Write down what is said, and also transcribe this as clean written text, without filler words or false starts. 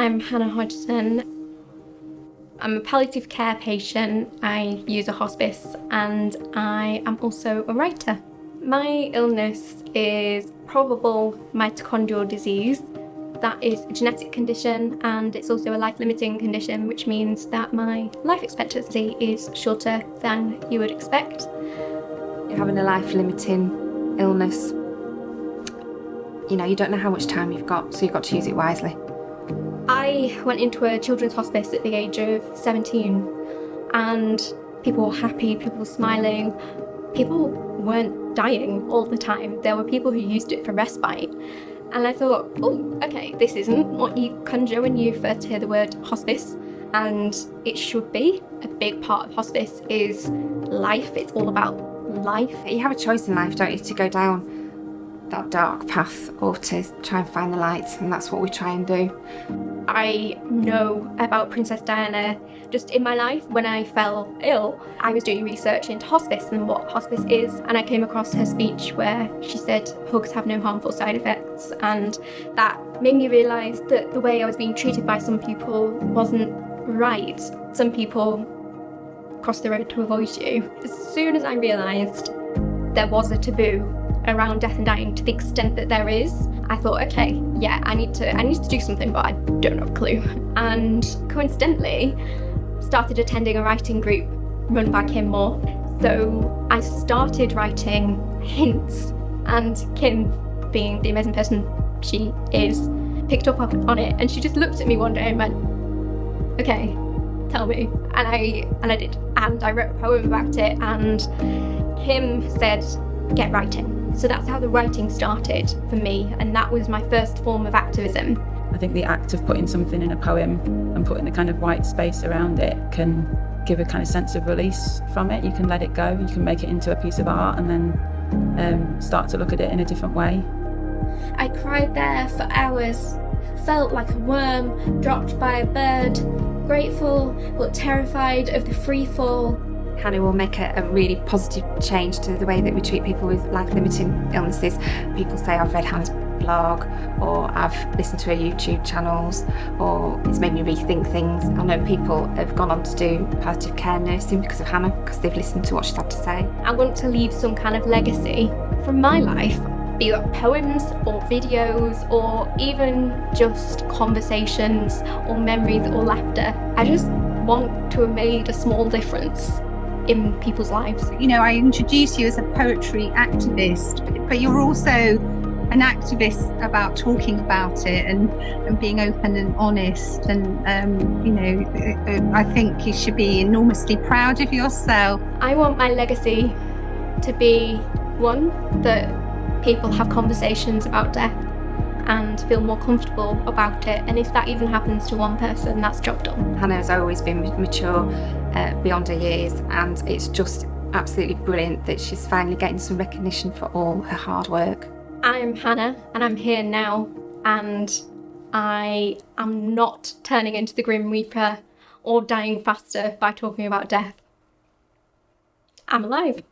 I'm Hannah Hodgson. I'm a palliative care patient. I use a hospice and I am also a writer. My illness is probable mitochondrial disease. That is a genetic condition and it's also a life-limiting condition, which means that my life expectancy is shorter than you would expect. You're having a life-limiting illness. You know, you don't know how much time you've got, so you've got to use it wisely. I went into a children's hospice at the age of 17 and people were happy, people were smiling, people weren't dying all the time. There were people who used it for respite. And I thought, oh, okay, this isn't what you conjure when you first hear the word hospice. And it should be. A big part of hospice is life. It's all about life. You have a choice in life, don't you, to go down that dark path or to try and find the light, and that's what we try and do. I know about Princess Diana just in my life. When I fell ill, I was doing research into hospice and what hospice is, and I came across her speech where she said hugs have no harmful side effects, and that made me realise that the way I was being treated by some people wasn't right. Some people cross the road to avoid you. As soon as I realised there was a taboo around death and dying to the extent that there is, I thought, okay, yeah, I need to do something, but I don't have a clue. And coincidentally, started attending a writing group run by Kim Moore. So I started writing hints, and Kim, being the amazing person she is, picked up on it, and she just looked at me one day and went, okay, tell me. And I did, and I wrote a poem about it, and Kim said, get writing. So that's how the writing started for me, and that was my first form of activism. I think the act of putting something in a poem and putting the kind of white space around it can give a kind of sense of release from it. You can let it go, you can make it into a piece of art and then start to look at it in a different way. I cried there for hours, felt like a worm dropped by a bird, grateful but terrified of the free fall. Hannah will make a really positive change to the way that we treat people with life-limiting illnesses. People say, I've read Hannah's blog, or I've listened to her YouTube channels, or it's made me rethink things. I know people have gone on to do palliative care nursing because of Hannah, because they've listened to what she's had to say. I want to leave some kind of legacy from my life, be that poems or videos or even just conversations or memories or laughter. I just want to have made a small difference in people's lives. You know, I introduce you as a poetry activist, but you're also an activist about talking about it and being open and honest. And, you know, I think you should be enormously proud of yourself. I want my legacy to be one that people have conversations about death and feel more comfortable about it. And if that even happens to one person, that's job done. Hannah has always been mature beyond her years, and it's just absolutely brilliant that she's finally getting some recognition for all her hard work. I'm Hannah and I'm here now, and I am not turning into the Grim Reaper or dying faster by talking about death. I'm alive.